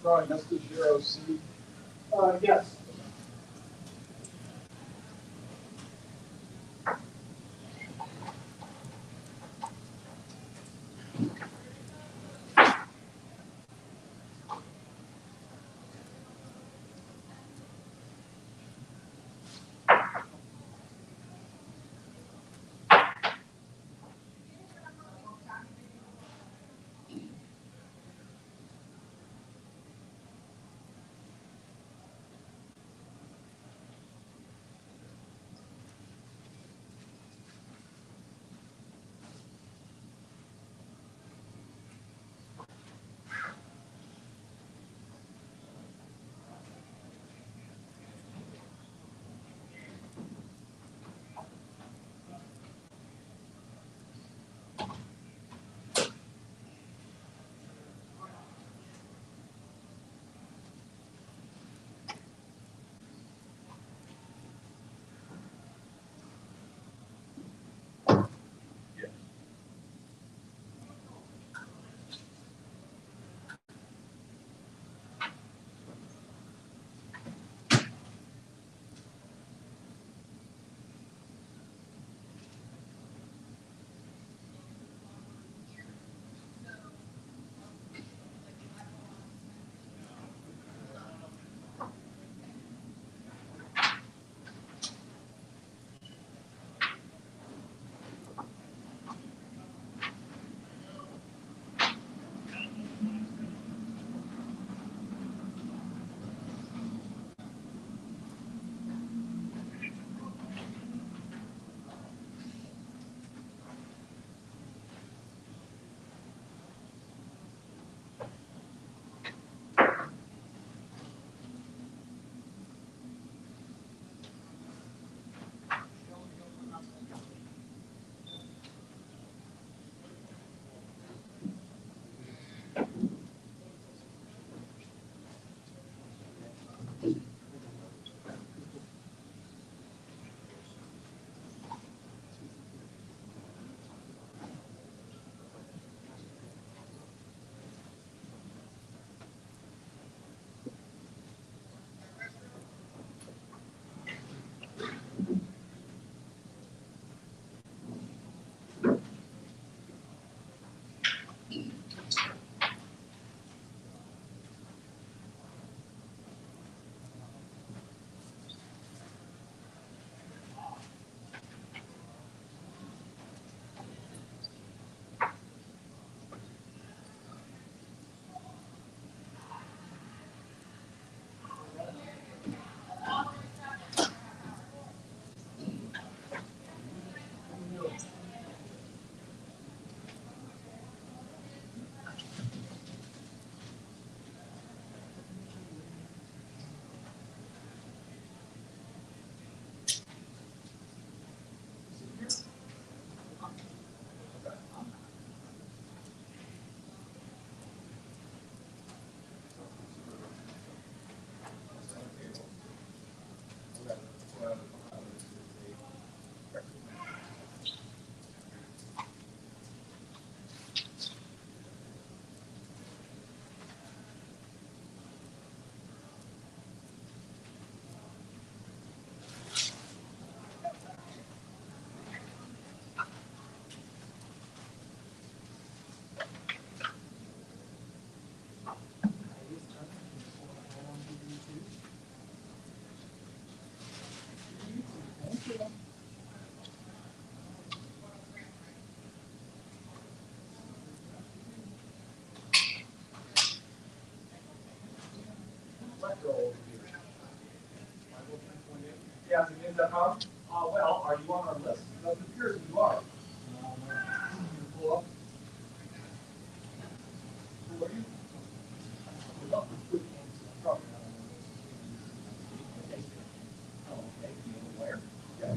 drawing us to 0C. Yes. Yeah, well, are you on our list? It doesn't appear that you are. Pull up. Who are you? Oh, okay. Where? Yeah.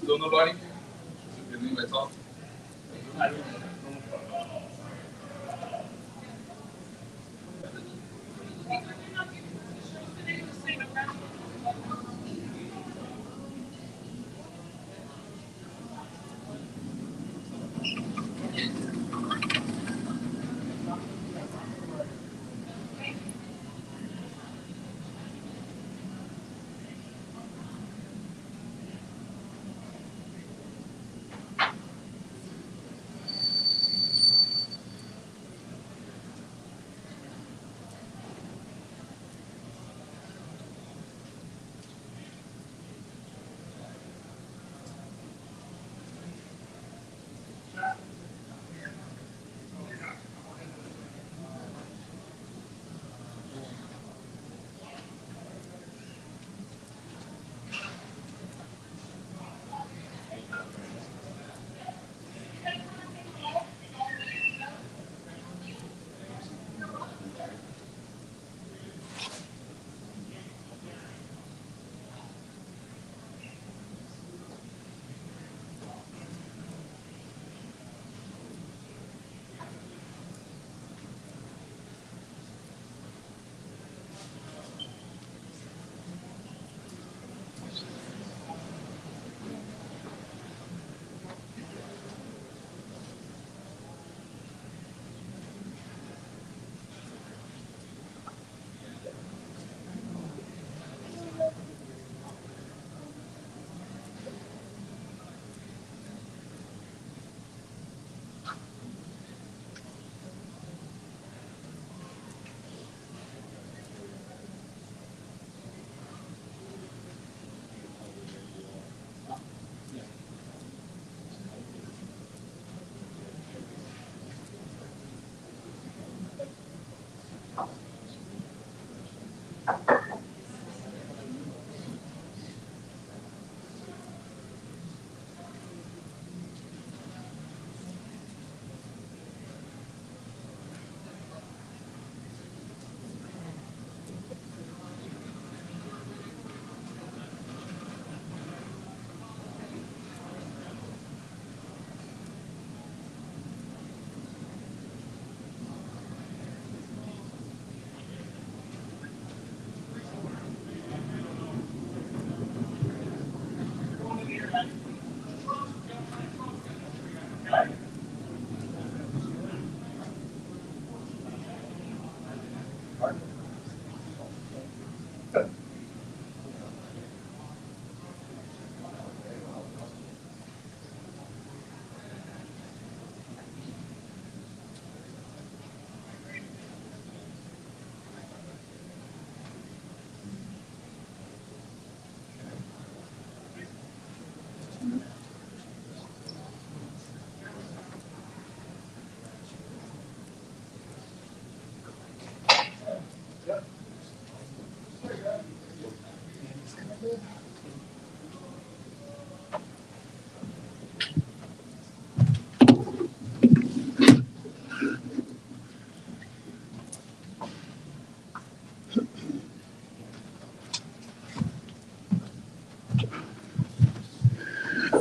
Still nobody? Didn't anybody talk?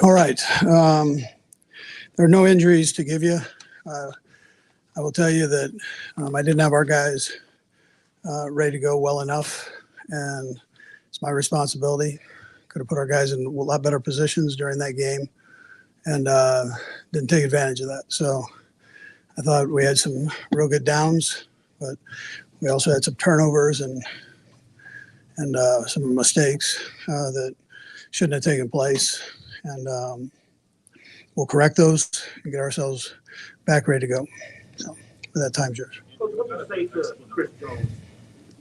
All right. There are no injuries to give you. I will tell you that I didn't have our guys ready to go well enough, and it's my responsibility. Could have put our guys in a lot better positions during that game, and didn't take advantage of that. So I thought we had some real good downs, but we also had some turnovers and some mistakes that shouldn't have taken place. And we'll correct those and get ourselves back ready to go. So, with that, time's yours. Coach, what would you say to Chris Jones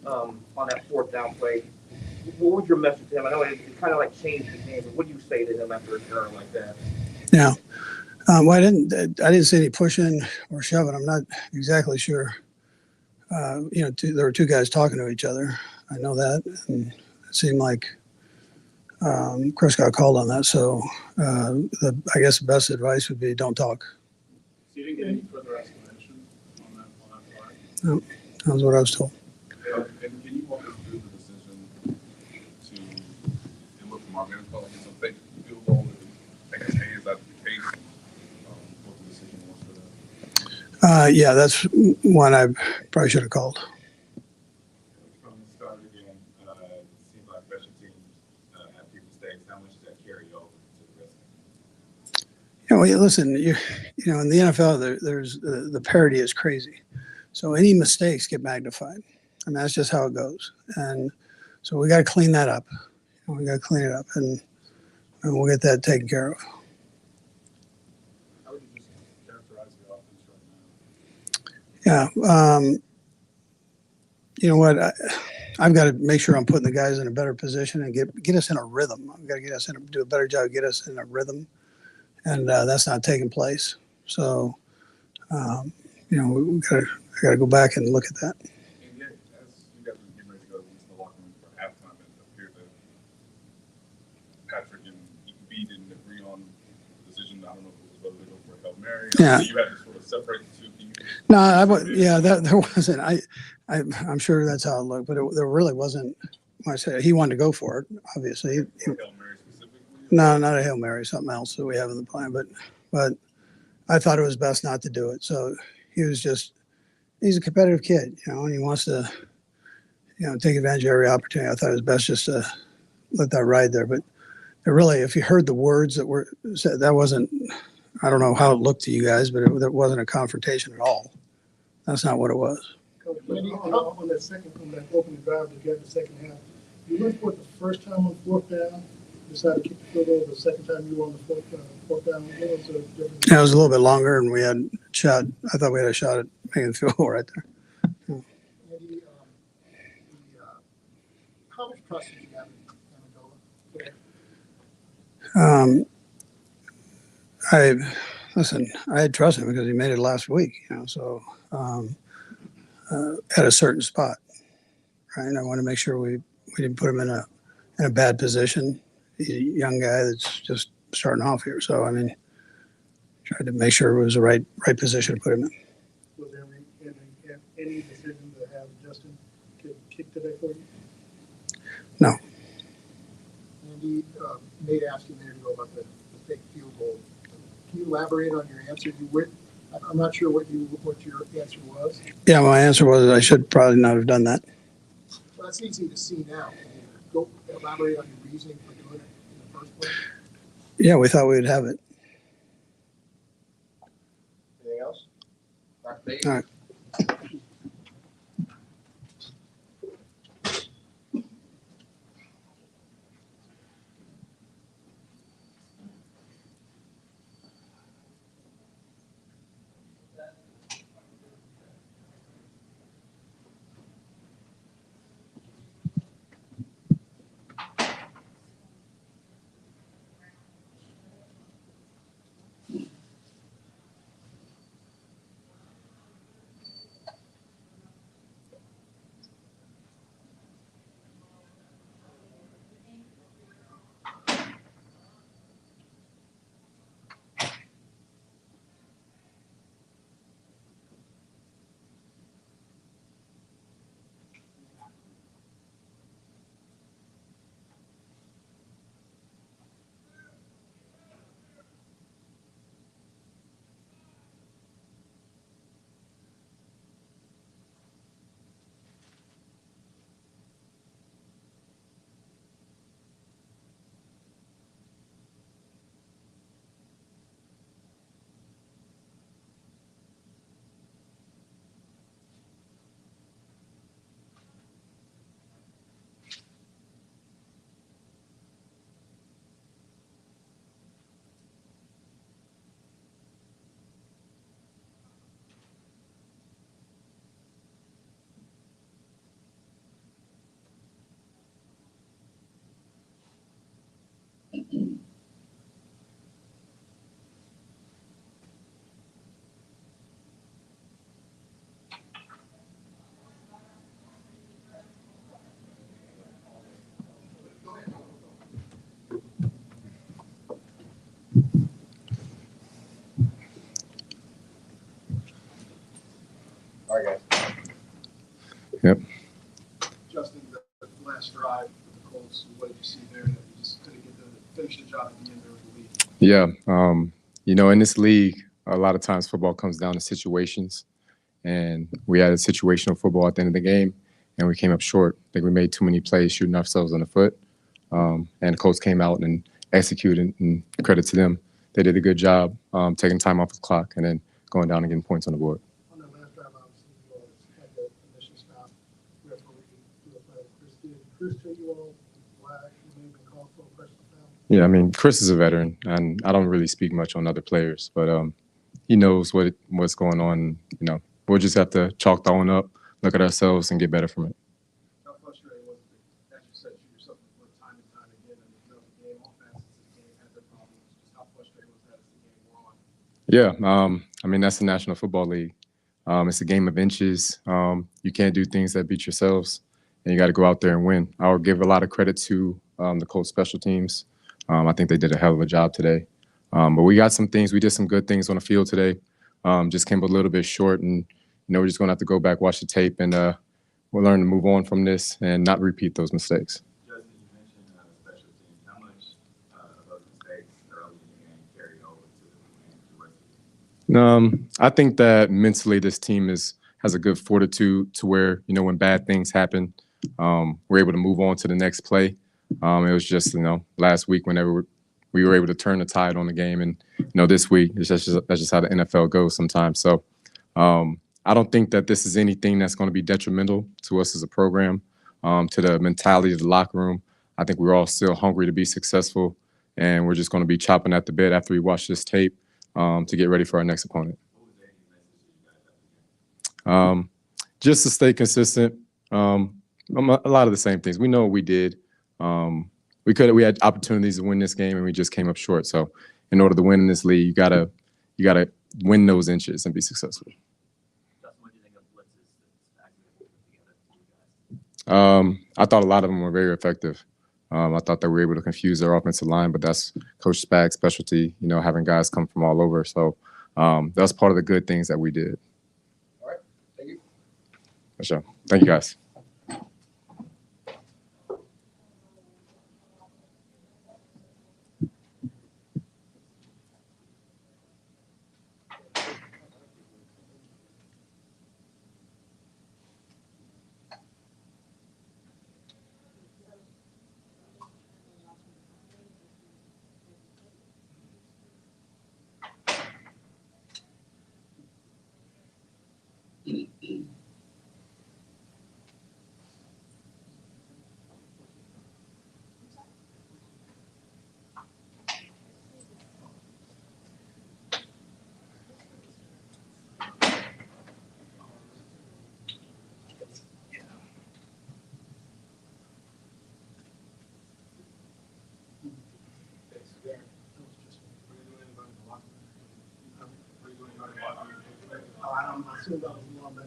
on that fourth down play? What was your message to him? I know it kind of like changed the game, but what do you say to him after a turn like that? Yeah. Well, I didn't see any pushing or shoving. I'm not exactly sure. There were two guys talking to each other. I know that, and it seemed like Chris got called on that. So I guess the best advice would be don't talk. So you didn't get any further explanation on that part? No, that was what I was told. And can you walk us through the decision to, it looked from our vantage point like it's a fake field goal? I guess, hey, is that the case? What the decision was for that? Yeah, that's one I probably should have called. From the start of the game, it seems like special teams have few mistakes. How much does that carry over to the rest of the game? Listen, in the NFL, there's the parity is crazy. So any mistakes get magnified. I mean, that's just how it goes. And so we got to clean that up. We got to clean it up, and we'll get that taken care of. How would you just characterize the offense right now? Yeah. You know what? I've got to make sure I'm putting the guys in a better position and get us in a rhythm. I've got to get us do a better job, get us in a rhythm. And that's not taking place. So, I got to go back and look at that. And yet, as you guys were getting ready to go into the locker room for halftime, it appeared that Patrick and B didn't agree on the decision. I don't know if it was whether to go for a Hail Mary. Yeah. You had to sort of separate the two. No, there wasn't. I'm sure that's how it looked, but there really wasn't. I said he wanted to go for it. Obviously, Hail Mary specifically? No, not a Hail Mary, something else that we have in the plan. But I thought it was best not to do it. So he's a competitive kid, and he wants to, take advantage of every opportunity. I thought it was best just to let that ride there. But it really, if you heard the words that were said, that wasn't, I don't know how it looked to you guys, but it wasn't a confrontation at all. That's not what it was. Coach, on that opening drive to get the second half, you went for it the first time on fourth down, decided to kick the field goal. The second time you were on the fourth down. What was the difference? Yeah, it was a little bit longer, and we had a shot. I thought we had a shot at making the field goal right there. Andy, how much trust did you have in Amendola? I had trust him because he made it last week, so at a certain spot, right? And I want to make sure we didn't put him in a bad position. He's a young guy that's just starting off here, so tried to make sure it was the right position to put him in. Was there any decision to have Justin kick today for you? No. Andy, Nate asked you a minute ago about the fake field goal. Can you elaborate on your answer? I'm not sure what your answer was. Yeah, my answer was I should probably not have done that. Well, that's easy to see now. Can you go elaborate on your reasoning for doing it in the first place? Yeah, we thought we would have it. Anything else? All right. All right, guys. Yep. Justin, the last drive with the Colts, what did you see there that you just couldn't get to finish the job at the end of the week? Yeah. You know, in this league, a lot of times football comes down to situations. And we had a situational football at the end of the game, and we came up short. I think we made too many plays shooting ourselves in the foot. And the Colts came out and executed, and credit to them. They did a good job taking time off the clock and then going down and getting points on the board. On that last drive, obviously, you all had the initial stop. Referee threw a flag. Did Chris tell you all why he may have been called for a personal foul? Yeah, I mean, Chris is a veteran, and I don't really speak much on other players, but he knows what's going on. You know, we'll just have to chalk that one up, look at ourselves, and get better from it. How frustrating was it, as you said, you yourself with time and time again, and you know the game offense, the game had their problems. Just how frustrating was that as the game wore on? Yeah, I mean, that's the National Football League. It's a game of inches. You can't do things that beat yourselves, and you got to go out there and win. I'll give a lot of credit to the Colts special teams. I think they did a hell of a job today. But we got some things. We did some good things on the field today. Just came a little bit short, and we're just going to have to go back, watch the tape, and we'll learn to move on from this and not repeat those mistakes. Justin, you mentioned special teams. How much of those mistakes early in the game carry over to the rest of the game? I think that mentally this team has a good fortitude to where, when bad things happen, we're able to move on to the next play. It was just, last week whenever we were able to turn the tide on the game, and this week that's just how the NFL goes sometimes. So I don't think that this is anything that's going to be detrimental to us as a program, to the mentality of the locker room. I think we're all still hungry to be successful, and we're just going to be chopping at the bit after we watch this tape to get ready for our next opponent. Just to stay consistent. A lot of the same things. We know what we did. We had opportunities to win this game, and we just came up short. So in order to win in this league, you gotta win those inches and be successful. What do you think of blitzes? I thought a lot of them were very effective. I thought that we were able to confuse their offensive line, but that's Coach Spag's specialty, having guys come from all over. So that's part of the good things that we did. All right. Thank you. For sure. Thank you, guys. I don't know. I assume that was a long back.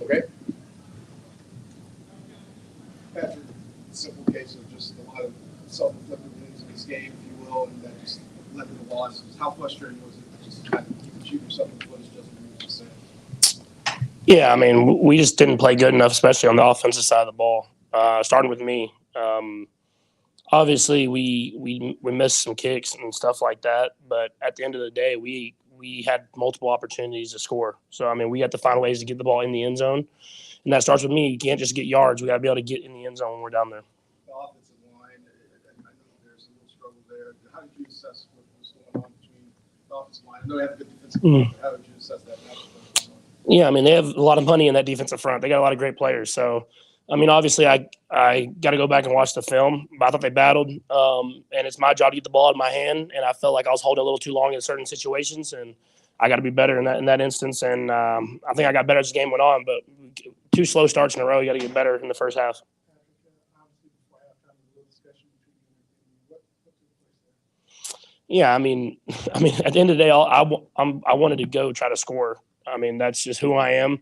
Okay. Patrick, simple case of just a lot of self-inflicted wounds in this game, if you will, and that just led to the losses. How frustrating was it to just kind of keep shooting yourself in the foot, as Justin was saying? Yeah, I mean, we just didn't play good enough, especially on the offensive side of the ball. Starting with me, obviously we missed some kicks and stuff like that, but at the end of the day, we had multiple opportunities to score. So I mean, we had to find ways to get the ball in the end zone, and that starts with me. You can't just get yards; we got to be able to get in the end zone when we're down there. The offensive line, I know there's a little struggle there. How did you assess what was going on between the offensive line? I know they have a good defensive line, but how did you assess that matchup? Yeah, I mean, they have a lot of money in that defensive front. They got a lot of great players. So, I mean, obviously, I got to go back and watch the film. But I thought they battled, and it's my job to get the ball in my hand. And I felt like I was holding a little too long in certain situations, and I got to be better in that instance. And I think I got better as the game went on. But 2 slow starts in a row, you got to get better in the first half. Yeah, I mean, at the end of the day, I wanted to go try to score. I mean, that's just who I am.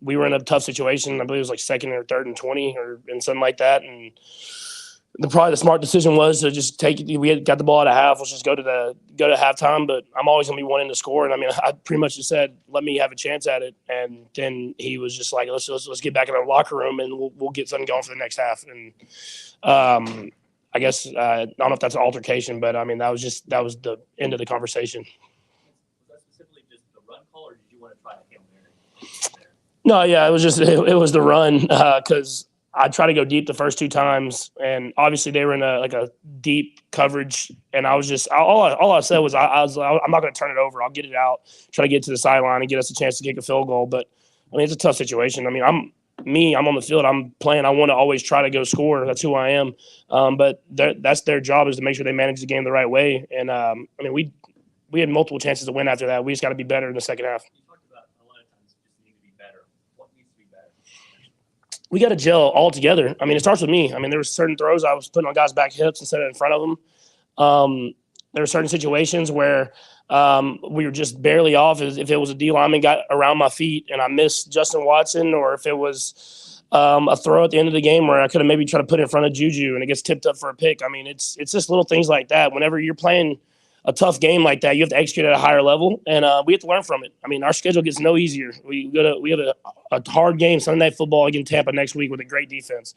We were in a tough situation. I believe it was like second or third and 20 or and something like that. And probably the smart decision was to just take it. We got the ball at a half. Let's just go to halftime. But I'm always gonna be wanting to score. And I mean, I pretty much just said, let me have a chance at it. And then he was just like, let's get back in our locker room and we'll get something going for the next half. And I guess I don't know if that's an altercation, but I mean that was the end of the conversation. Was that specifically just the run call, or did you want to try to Hail Mary? No, yeah, it was the run because I tried to go deep the first two times, and obviously they were in a deep coverage, and I was just all I said was I'm not going to turn it over. I'll get it out, try to get to the sideline and get us a chance to kick a field goal. But I mean it's a tough situation. I mean I'm on the field. I'm playing. I want to always try to go score. That's who I am. But that's their job is to make sure they manage the game the right way. And I mean we had multiple chances to win after that. We just got to be better in the second half. You talked about a lot of times just need to be better. What needs to be better? We got to gel all together. I mean, it starts with me. I mean, there were certain throws I was putting on guys' back hips instead of in front of them. There were certain situations where we were just barely off. If it was a D lineman got around my feet and I missed Justin Watson, or if it was a throw at the end of the game where I could have maybe tried to put it in front of Juju and it gets tipped up for a pick. I mean, it's just little things like that. Whenever you're playing a tough game like that, you have to execute at a higher level, and we have to learn from it. I mean, our schedule gets no easier. We have a hard game Sunday Night Football against Tampa next week with a great defense.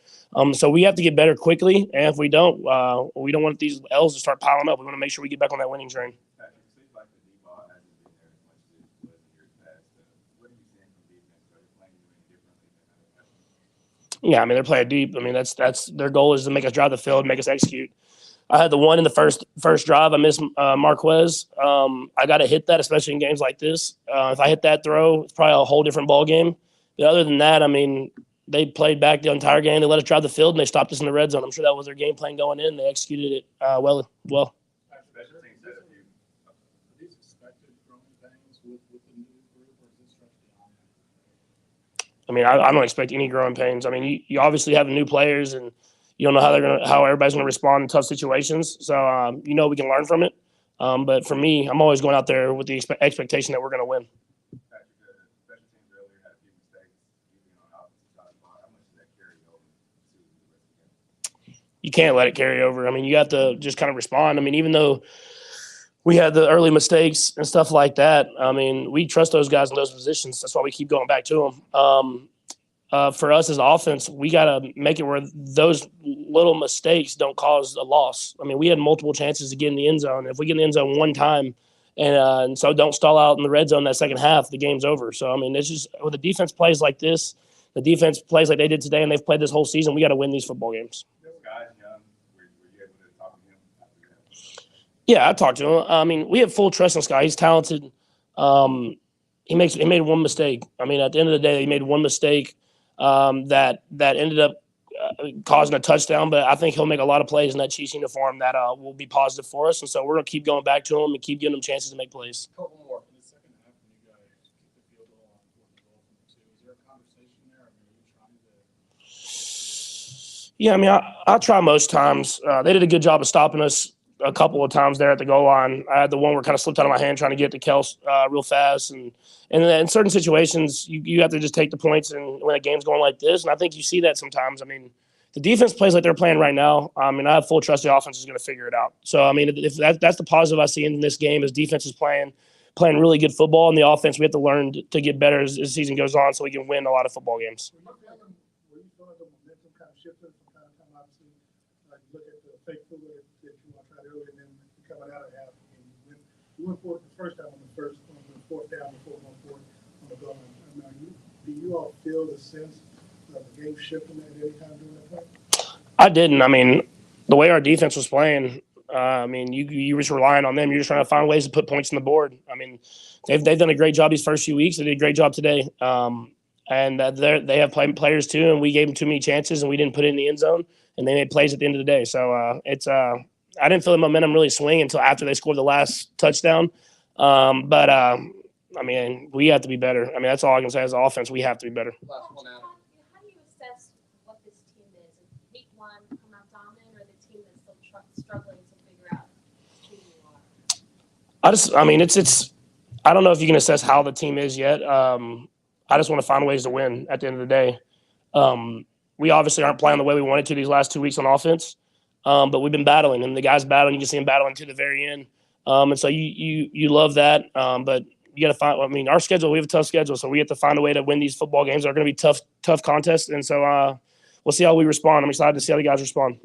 So we have to get better quickly, and if we don't want these L's to start piling up. We want to make sure we get back on that winning train. Patrick, it seems like the D-ball hasn't been there as much as it was in years past. What are you seeing from defense? Are they playing any differently than other? Yeah, I mean they're playing deep. I mean that's their goal is to make us drive the field, make us execute. I had the one in the first drive. I missed Marquez. I got to hit that, especially in games like this. If I hit that throw, it's probably a whole different ball game. But other than that, I mean, they played back the entire game. They let us drive the field, and they stopped us in the red zone. I'm sure that was their game plan going in. They executed it well. Special teams set a few. Are these expected growing pains with the new group, or is this stretched beyond that? I mean, I don't expect any growing pains. I mean, you obviously have new players, and you don't know how everybody's gonna respond in tough situations. So we can learn from it. But for me, I'm always going out there with the expectation that we're gonna win. Patrick, special teams earlier had a few mistakes, even on the offensive side of the ball. How much does that carry over to the rest of the game? You can't let it carry over. I mean, you have to just kind of respond. I mean, even though we had the early mistakes and stuff like that, I mean, we trust those guys in those positions. That's why we keep going back to them. For us as offense, we got to make it where those little mistakes don't cause a loss. I mean, we had multiple chances to get in the end zone. If we get in the end zone one time and so don't stall out in the red zone that second half, the game's over. So, I mean, it's just when the defense plays like this, the defense plays like they did today and they've played this whole season, we got to win these football games. This guy's young. Were you able to talk to him after that? Yeah, I talked to him. I mean, we have full trust in this guy. He's talented. He made one mistake. I mean, at the end of the day, he made one mistake that ended up causing a touchdown. But I think he'll make a lot of plays in that Chiefs uniform that will be positive for us. And so we're gonna keep going back to him and keep giving him chances to make plays. Couple more in the second half when you guys kick the field goal on 4th and goal from the 2. Is there a conversation there? I mean, are you trying to? Yeah, I mean, I try most times. They did a good job of stopping us a couple of times there at the goal line. I had the one where it kind of slipped out of my hand trying to get to Kels real fast. And in certain situations, you have to just take the points and when a game's going like this. And I think you see that sometimes. I mean, the defense plays like they're playing right now. I mean, I have full trust the offense is going to figure it out. So, I mean, if that's the positive I see in this game is defense is playing really good football, and the offense, we have to learn to get better as the season goes on so we can win a lot of football games. Were you feeling the momentum kind of shifted from time to time? Obviously, like you look at the fake food that you tried earlier, and then coming out of half, you went for it the first time on the 4th down before 1-4 on the goal line. Now, do you all feel the sense of the game shifting at any time during that play? I didn't. I mean, the way our defense was playing, I mean, you were just relying on them. You're just trying to find ways to put points on the board. I mean, they've done a great job these first few weeks. They did a great job today. And they have players too, and we gave them too many chances, and we didn't put it in the end zone, and they made plays at the end of the day. So I didn't feel the momentum really swing until after they scored the last touchdown. But I mean, we have to be better. I mean, that's all I can say as an offense. We have to be better. How do you assess what this team is? Is week one come out dominant, or the team that's still struggling to figure out who I mean, it's. I don't know if you can assess how the team is yet. I just want to find ways to win at the end of the day. We obviously aren't playing the way we wanted to these last 2 weeks on offense, but we've been battling, and the guys battling. You can see them battling to the very end, and so you love that. But you got to find. I mean, our schedule. We have a tough schedule, so we have to find a way to win these football games. They're going to be tough contests, and so we'll see how we respond. I'm excited to see how the guys respond.